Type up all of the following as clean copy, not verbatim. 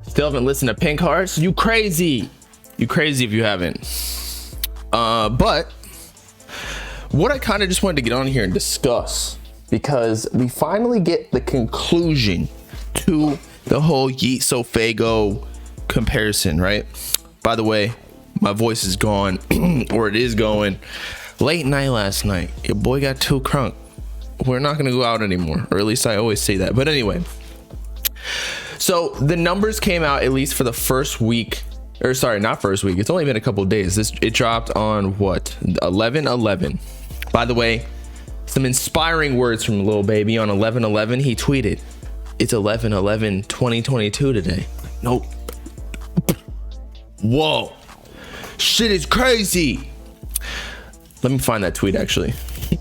Still haven't listened to Pink Hearts? You crazy. You crazy if you haven't. But what I kind of just wanted to get on here and discuss, because we finally get the conclusion to the whole Yeat SoFaygo comparison, right? By the way, my voice is gone, or it is going. Late night last night, your boy got too crunk. We're not gonna go out anymore, or at least I always say that. But anyway, so the numbers came out, at least for the first week, or sorry, not first week. It's only been a couple of days. It dropped on what, 11/11. By the way, some inspiring words from Lil Baby on 11/11. He tweeted, "It's 11/11/2022 today." Nope. Whoa, shit is crazy. Let me find that tweet. Actually, it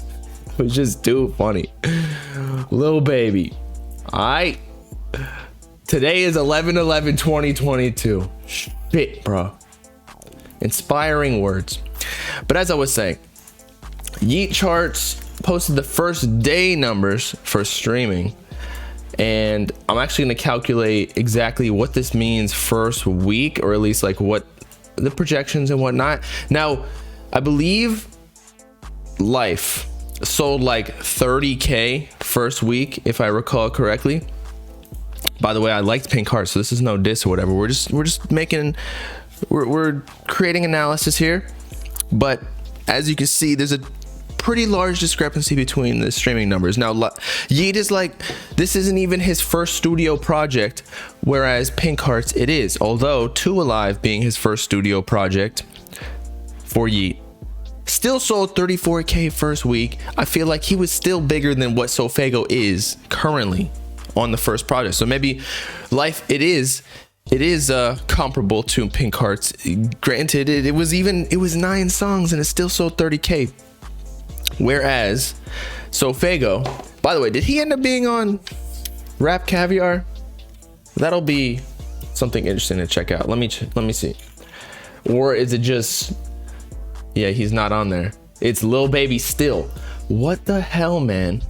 was just too funny. Lil Baby, all right. Today is 11/11/2022. Shit, bro. Inspiring words. But as I was saying, Yeat Charts posted the first day numbers for streaming, and I'm actually going to calculate exactly what this means first week, or at least like what the projections and whatnot. Now, I believe Life sold like 30K first week, if I recall correctly. By the way, I liked Pink Hearts, so this is no diss or whatever. We're just making, we're creating analysis here. But as you can see, there's a pretty large discrepancy between the streaming numbers. Now, Yeat is like, this isn't even his first studio project, whereas Pink Hearts it is. Although Two Alive being his first studio project for Yeat, still sold 34K first week. I feel like he was still bigger than what SoFaygo is currently on the first project. So maybe Life it is comparable to Pink Hearts. Granted, it was 9 songs and it still sold 30K. Whereas SoFaygo, by the way, did he end up being on Rap Caviar? That'll be something interesting to check out. Let me see. Or is it just, yeah, he's not on there. It's Lil Baby still. What the hell, man?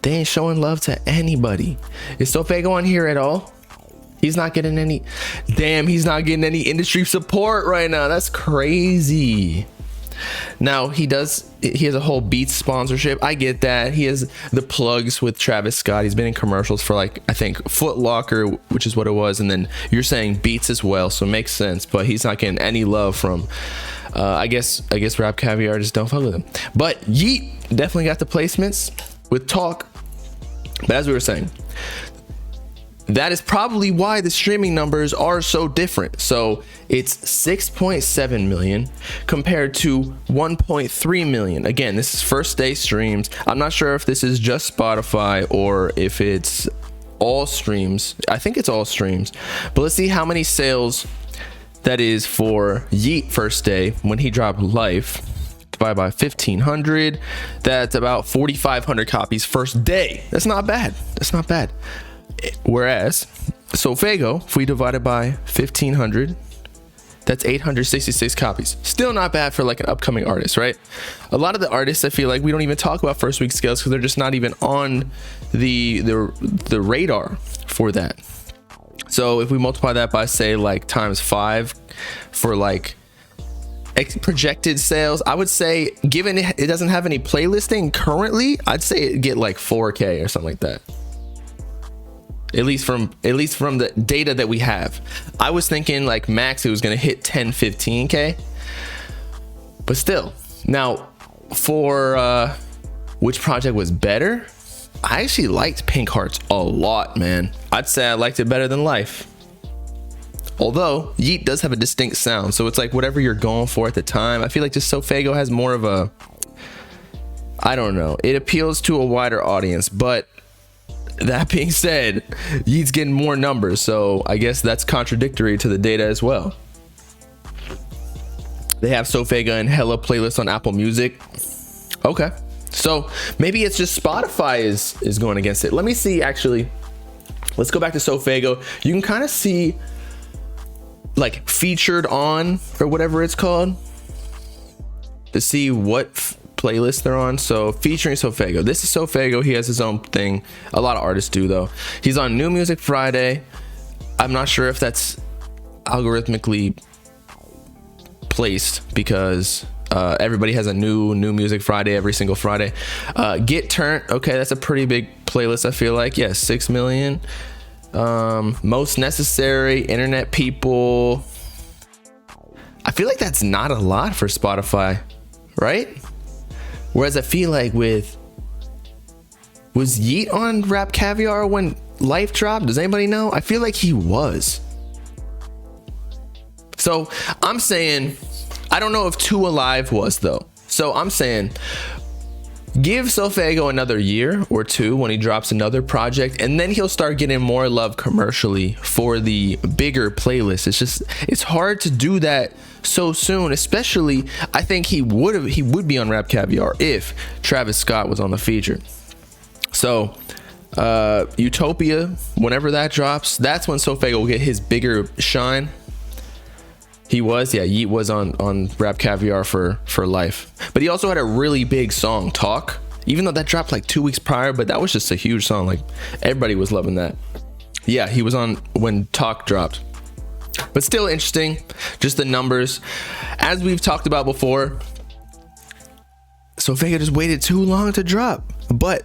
They ain't showing love to anybody. Is SoFaygo on here at all? He's not getting any. Damn, he's not getting any industry support right now. That's crazy. Now he has a whole Beats sponsorship. I get that. He has the plugs with Travis Scott. He's been in commercials for, like, I think Foot Locker, which is what it was, and then you're saying Beats as well, so it makes sense. But he's not getting any love from I guess Rap Caviar just don't fuck with him. But Yeat definitely got the placements with Talk. But as we were saying, that is probably why the streaming numbers are so different. So it's 6.7 million compared to 1.3 million. Again, this is first day streams. I'm not sure if this is just Spotify or if it's all streams. I think it's all streams. But let's see how many sales that is for Yeat first day when he dropped Life. Divided by 1,500. That's about 4,500 copies first day. That's not bad. That's not bad. Whereas SoFaygo, if we divide it by 1,500, that's 866 copies. Still not bad for like an upcoming artist, right? A lot of the artists, I feel like we don't even talk about first week scales because they're just not even on the radar for that. So if we multiply that by, say, like times 5 for like projected sales, I would say, given it doesn't have any playlisting currently, I'd say it'd get like 4K or something like that. At least from the data that we have. I was thinking like max it was gonna hit 10-15K, but still. Now for which project was better, I actually liked Pink Hearts a lot, man. I'd say I liked it better than Life. Although Yeat does have a distinct sound, so it's like whatever you're going for at the time. I feel like just SoFaygo has more of a, I don't know, it appeals to a wider audience. But that being said, Yeat's getting more numbers, so I guess that's contradictory to the data as well. They have SoFaygo and hella playlists on Apple Music. Okay, so maybe it's just Spotify is going against it. Let me see, actually. Let's go back to SoFaygo. You can kind of see like featured on, or whatever it's called, to see what playlist they're on. So featuring SoFaygo. This is SoFaygo. He has his own thing. A lot of artists do though. He's on New Music Friday. I'm not sure if that's algorithmically placed because everybody has a new Music Friday every single Friday. Get Turnt. Okay, that's a pretty big playlist. I feel like 6 million. Most Necessary, Internet People. I feel like that's not a lot for Spotify, right? Whereas I feel like was Yeat on Rap Caviar when Life dropped? Does anybody know? I feel like he was. So I'm saying, I don't know if Too Alive was though. So I'm saying, give SoFaygo another year or two when he drops another project, and then he'll start getting more love commercially for the bigger playlist. It's hard to do that so soon, especially I think he would be on Rap Caviar if Travis Scott was on the feature. So Utopia, whenever that drops, that's when SoFaygo will get his bigger shine. Yeat was on Rap Caviar for Life. But he also had a really big song, Talk, even though that dropped like 2 weeks prior, but that was just a huge song. Like everybody was loving that. Yeah, he was on when Talk dropped. But still interesting, just the numbers. As we've talked about before, SoFaygo just waited too long to drop. But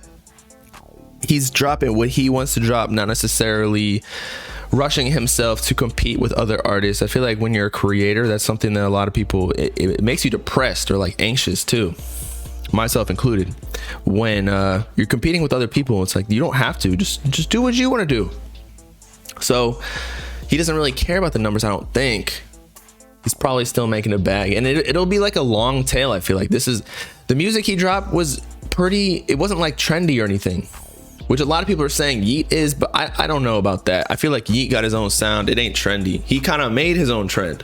he's dropping what he wants to drop, not necessarily rushing himself to compete with other artists. I feel like when you're a creator, that's something that a lot of people, it makes you depressed or like anxious too, myself included. When you're competing with other people, it's like you don't have to, just do what you want to do. So he doesn't really care about the numbers, I don't think. He's probably still making a bag, and it'll be like a long tail. I feel like this is the music he dropped was pretty, it wasn't like trendy or anything, which a lot of people are saying Yeat is, but I don't know about that. I feel like Yeat got his own sound. It ain't trendy. He kind of made his own trend,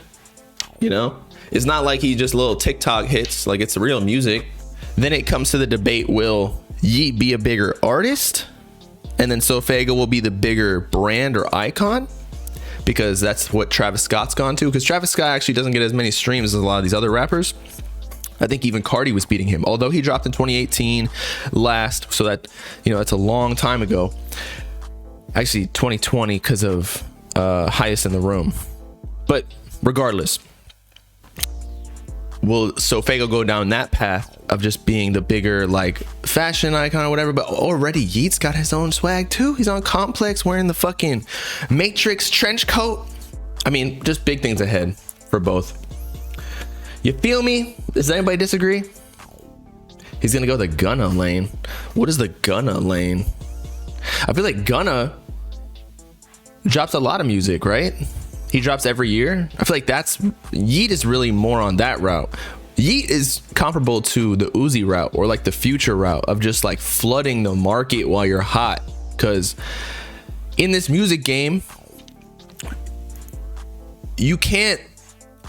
you know? It's not like he just little TikTok hits, like it's real music. Then it comes to the debate, will Yeat be a bigger artist? And then SoFaygo will be the bigger brand or icon? Because that's what Travis Scott's gone to. Because Travis Scott actually doesn't get as many streams as a lot of these other rappers. I think even Cardi was beating him, although he dropped in 2018 last, so that, you know, that's a long time ago. Actually 2020 because of Highest in the Room. But regardless, will SoFaygo go down that path of just being the bigger like fashion icon or whatever? But already Yeat's got his own swag too. He's on Complex wearing the fucking Matrix trench coat. I mean, just big things ahead for both. You feel me? Does anybody disagree? He's gonna go the Gunna lane. What is the Gunna lane? I feel like Gunna drops a lot of music, right? He drops every year. I feel like Yeat is really more on that route. Yeat is comparable to the Uzi route or like the Future route of just like flooding the market while you're hot. Because in this music game, you can't,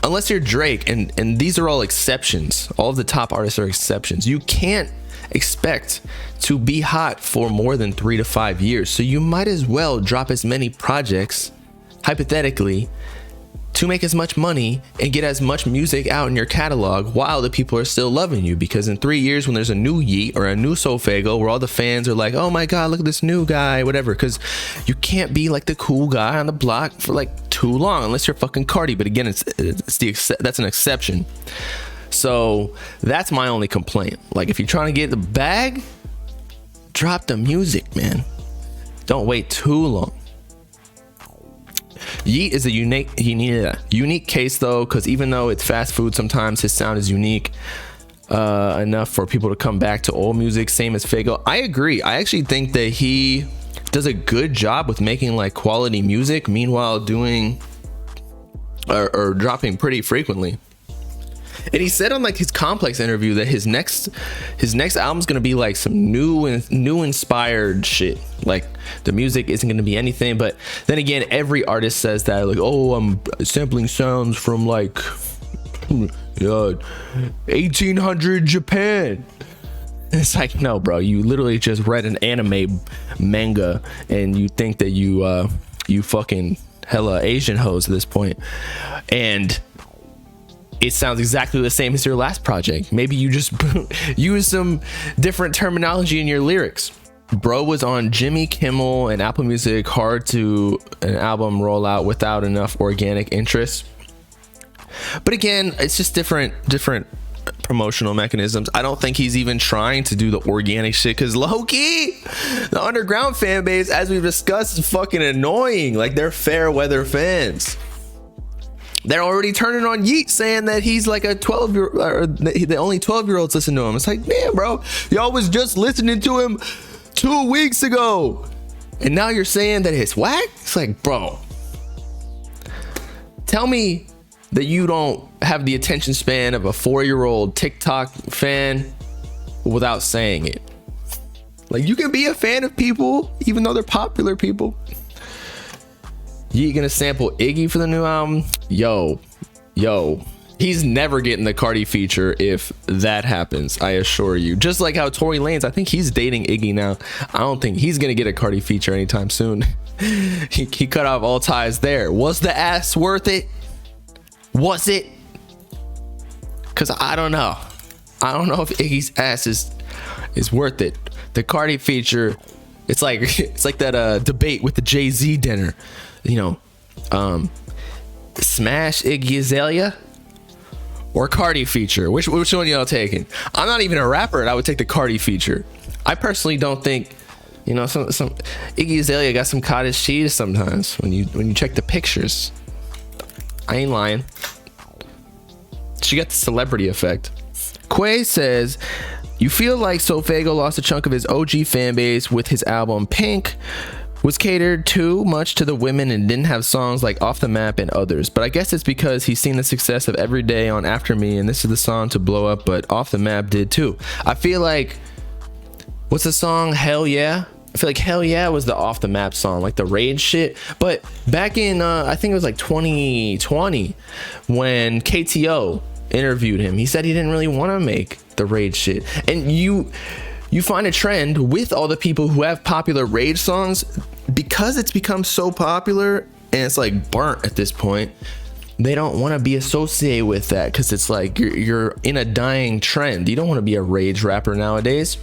unless you're Drake, and these are all exceptions. All of the top artists are exceptions. You can't expect to be hot for more than 3 to 5 years. So you might as well drop as many projects, hypothetically, to make as much money and get as much music out in your catalog while the people are still loving you. Because in 3 years, when there's a new Yeat or a new SoFaygo where all the fans are like, oh my god, look at this new guy, whatever, because you can't be like the cool guy on the block for like too long unless you're fucking Cardi. But again, that's an exception. So that's my only complaint. Like, if you're trying to get the bag, drop the music, man. Don't wait too long. Yeat is he needed a unique case though, because even though it's fast food, sometimes his sound is unique enough for people to come back to old music. Same as Faygo. I agree. I actually think that he does a good job with making like quality music, meanwhile doing or dropping pretty frequently. And he said on like his Complex interview that his next album's gonna be like some new inspired shit. Like the music isn't gonna be anything. But then again, every artist says that, like, oh, I'm sampling sounds from like 1800 Japan. And it's like, no, bro, you literally just read an anime manga and you think that you fucking hella Asian hoes at this point. And it sounds exactly the same as your last project. Maybe you just use some different terminology in your lyrics. Bro was on Jimmy Kimmel and Apple Music. Hard to an album roll out without enough organic interest. But again, it's just different promotional mechanisms. I don't think he's even trying to do the organic shit, because low-key, the underground fan base, as we've discussed, is fucking annoying. Like, they're fair weather fans. They're already turning on Yeat, saying that he's like a 12-year-old, or the only 12-year-olds listen to him. It's like, man, bro, y'all was just listening to him 2 weeks ago, and now you're saying that it's whack? It's like, bro, tell me that you don't have the attention span of a 4-year-old TikTok fan without saying it. Like, you can be a fan of people even though they're popular people. You gonna sample Iggy for the new album? Yo, he's never getting the Cardi feature if that happens, I assure you. Just like how Tory Lanez, I think he's dating Iggy now. I don't think he's gonna get a Cardi feature anytime soon. he cut off all ties there. Was the ass worth it? Was it? Because I don't know. I don't know if Iggy's ass is worth it. The Cardi feature, it's like that debate with the Jay-Z dinner. You know, smash Iggy Azalea or Cardi feature. Which one y'all taking? I'm not even a rapper, and I would take the Cardi feature. I personally don't think, you know, some Iggy Azalea got some cottage cheese sometimes when you check the pictures. I ain't lying. She got the celebrity effect. Quay says, you feel like SoFaygo lost a chunk of his OG fan base with his album Pink, was catered too much to the women and didn't have songs like Off the Map and others. But I guess it's because he's seen the success of Every Day on After Me, and this is the song to blow up, but Off the Map did too. I feel like, what's the song? Hell Yeah? I feel like Hell Yeah was the Off the Map song, like the rage shit. But back in, I think it was like 2020, when KTO interviewed him, he said he didn't really want to make the rage shit. And you find a trend with all the people who have popular rage songs, because it's become so popular and it's like burnt at this point. They don't want to be associated with that, because it's like you're in a dying trend. You don't want to be a rage rapper nowadays.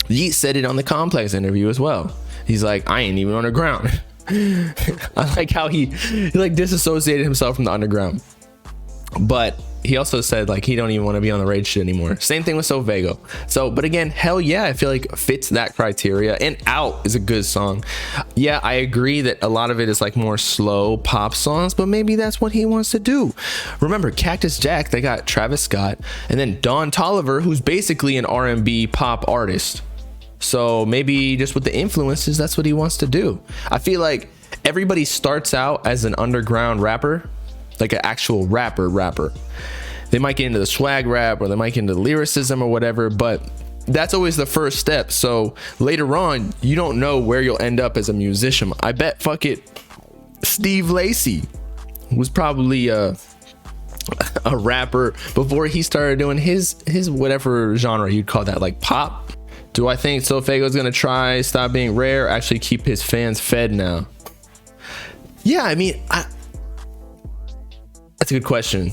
Yeat said it on the Complex interview as well. He's like, I ain't even underground. I like how he like disassociated himself from the underground. But he also said like he don't even want to be on the rage shit anymore. Same thing with SoFaygo. So, but again, Hell Yeah, I feel like fits that criteria. And Out is a good song. Yeah, I agree that a lot of it is like more slow pop songs, but maybe that's what he wants to do. Remember, Cactus Jack, they got Travis Scott, and then Don Toliver, who's basically an R&B pop artist. So maybe just with the influences, that's what he wants to do. I feel like everybody starts out as an underground rapper, like an actual rapper. They might get into the swag rap, or they might get into lyricism or whatever, but that's always the first step. So later on, you don't know where you'll end up as a musician. I bet Steve Lacy was probably a rapper before he started doing his whatever genre you'd call that, like pop. Do I think SoFaygo is gonna try stop being rare, actually keep his fans fed now? Yeah, I mean, that's a good question.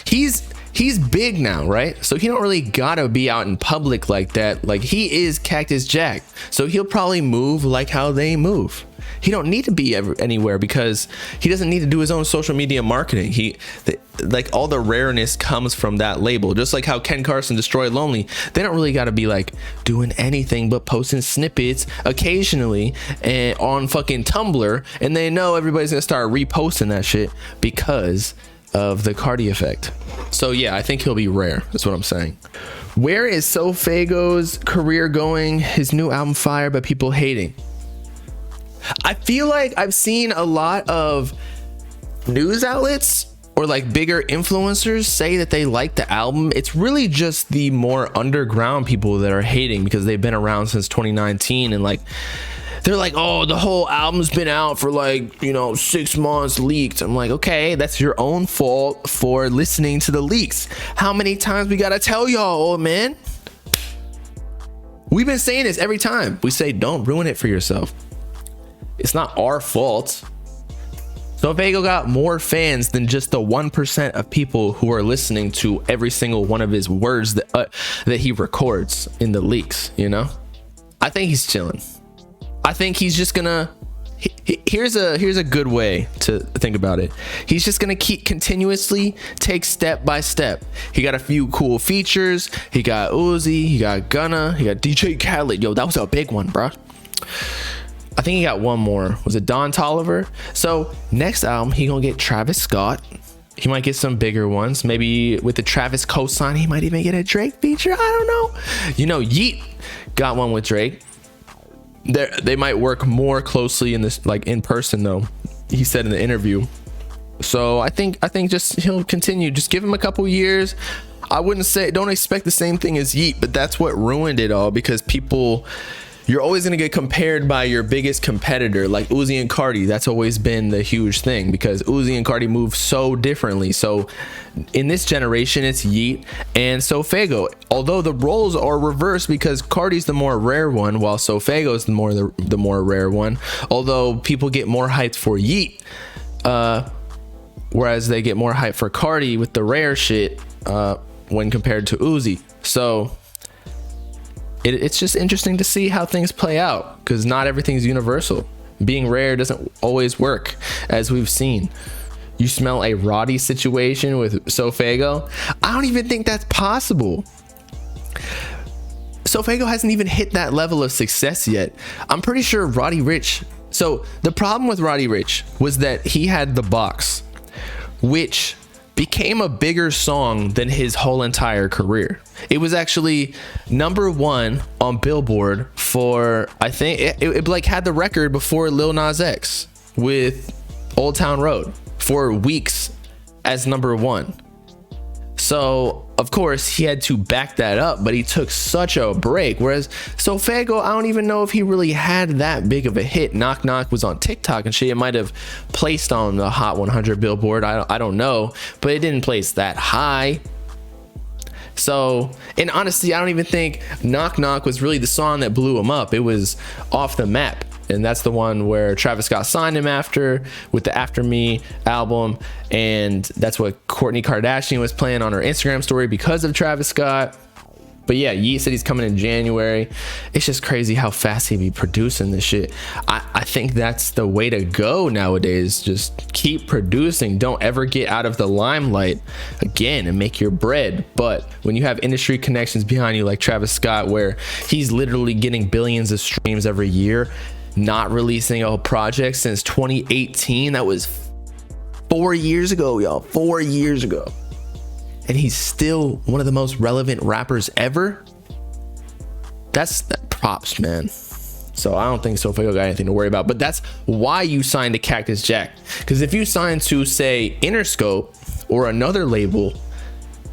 He's big now, right? So he don't really gotta be out in public like that. Like, he is Cactus Jack, so he'll probably move like how they move. He don't need to be anywhere, because he doesn't need to do his own social media marketing. Like all the rareness comes from that label. Just like how Ken Carson destroyed Lonely, they don't really got to be like doing anything but posting snippets occasionally and on fucking Tumblr, and they know everybody's gonna start reposting that shit because of the Cardi effect. So yeah, I think he'll be rare. That's what I'm saying. Where is SoFaygo's career going? His new album fire, but people hating. I feel like I've seen a lot of news outlets or like bigger influencers say that they like the album. It's really just the more underground people that are hating, because they've been around since 2019, and like they're like, oh, the whole album's been out for like, 6 months, leaked. I'm like, okay, that's your own fault for listening to the leaks. How many times we gotta tell y'all, old man? We've been saying this every time. We say, don't ruin it for yourself. It's not our fault. SoFaygo got more fans than just the 1% of people who are listening to every single one of his words that he records in the leaks, you know? I think he's chilling. I think he's just gonna here's a good way to think about it. He's just gonna keep continuously take step by step. He got a few cool features. He got Uzi, he got Gunna, he got DJ Khaled. Yo, that was a big one, bro. I think he got one more. Was it Don Toliver? So next album, he gonna get Travis Scott. He might get some bigger ones. Maybe with the Travis cosign, he might even get a Drake feature. I don't know. You know, Yeat got one with Drake. They might work more closely in this, like in person though, he said in the interview. So I think just he'll continue. Just give him a couple years. I wouldn't say, don't expect the same thing as Yeat, but that's what ruined it all, because people, you're always going to get compared by your biggest competitor, like Uzi and Cardi. That's always been the huge thing, because Uzi and Cardi move so differently. So in this generation, it's Yeat and SoFaygo, although the roles are reversed, because Cardi's the more rare one, while SoFaygo is the more rare one. Although people get more hyped for Yeat, whereas they get more hype for Cardi with the rare shit when compared to Uzi. So it's just interesting to see how things play out, because not everything's universal. Being rare doesn't always work, as we've seen. You smell a Roddy situation with SoFaygo? I don't even think that's possible. SoFaygo hasn't even hit that level of success yet. I'm pretty sure Roddy Ricch. So the problem with Roddy Ricch was that he had The Box, which became a bigger song than his whole entire career. It was actually #1 on Billboard for, I think it like had the record before Lil Nas X with Old Town Road for weeks as #1. So of course he had to back that up, but he took such a break. Whereas SoFaygo, I don't even know if he really had that big of a hit. Knock Knock was on TikTok and shit. It might have placed on the Hot 100 Billboard. I don't know, but it didn't place that high. So, and honestly, I don't even think Knock Knock was really the song that blew him up. It was Off the Map. And that's the one where Travis Scott signed him after, with the After Me album. And that's what Kourtney Kardashian was playing on her Instagram story because of Travis Scott. But yeah, Yeat said he's coming in January. It's just crazy how fast he be producing this shit. I think that's the way to go nowadays. Just keep producing. Don't ever get out of the limelight again and make your bread. But when you have industry connections behind you like Travis Scott, where he's literally getting billions of streams every year, not releasing a project since 2018, that was 4 years ago, y'all. 4 years ago. And he's still one of the most relevant rappers ever. That's props, man. So I don't think SoFaygo got anything to worry about. But that's why you signed to Cactus Jack. Because if you sign to, say, Interscope or another label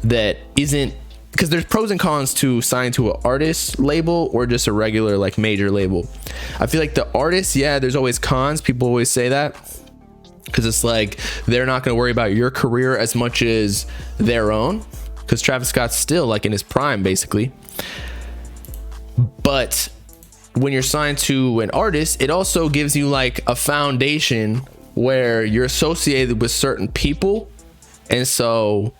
that isn't, because there's pros and cons to sign to an artist label or just a regular like major label. I feel like the artist, yeah, there's always cons. People always say that, because it's like they're not going to worry about your career as much as their own, because Travis Scott's still like in his prime basically. But when you're signed to an artist, it also gives you like a foundation where you're associated with certain people, and so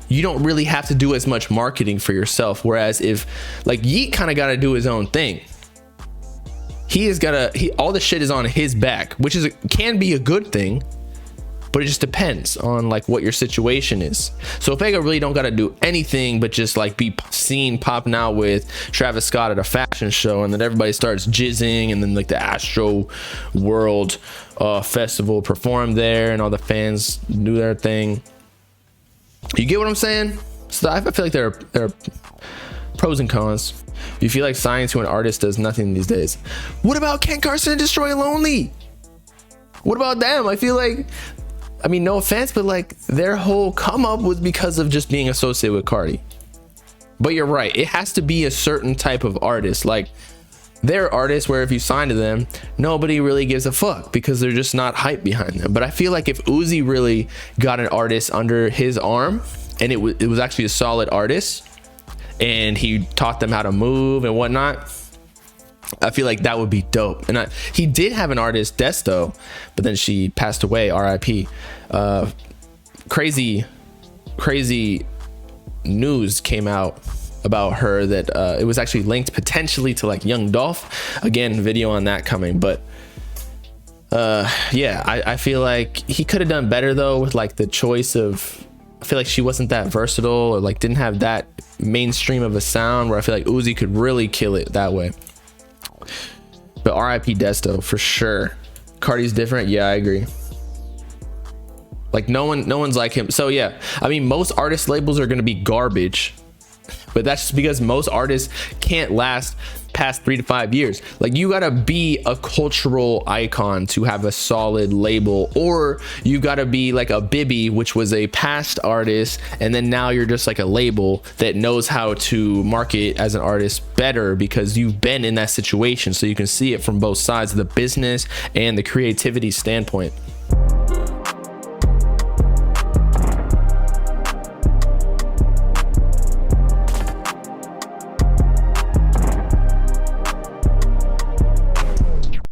you don't really have to do as much marketing for yourself. Whereas if like Yeat kind of got to do his own thing. All the shit is on his back, which can be a good thing, but it just depends on like what your situation is. So SoFaygo really don't got to do anything but just like be seen popping out with Travis Scott at a fashion show, and then everybody starts jizzing, and then like the Astro World Festival performed there, and all the fans do their thing. You get what I'm saying? So I feel like there are pros and cons. You feel like signing to an artist does nothing these days. What about Ken Carson and Destroy Lonely? What about them? I feel like, I mean, no offense, but like their whole come up was because of just being associated with Cardi. But you're right, it has to be a certain type of artist. Like they're artists where if you sign to them, nobody really gives a fuck because they're just not hype behind them. But I feel like if Uzi really got an artist under his arm, and it was actually a solid artist, and he taught them how to move and whatnot, I feel like that would be dope. And he did have an artist, Desto, but then she passed away, RIP. Crazy news came out about her that it was actually linked potentially to like Young Dolph. Again, video on that coming. But yeah, I feel like he could have done better though with like the choice of, I feel like she wasn't that versatile, or like didn't have that mainstream of a sound where I feel like Uzi could really kill it that way. But RIP Desto for sure. Cardi's different. Yeah, I agree. Like no one's like him. So yeah, I mean, most artist labels are going to be garbage, but that's just because most artists can't last past 3 to 5 years. Like you gotta be a cultural icon to have a solid label, or you gotta be like a Bibby, which was a past artist, and then now you're just like a label that knows how to market as an artist better because you've been in that situation, so you can see it from both sides of the business and the creativity standpoint.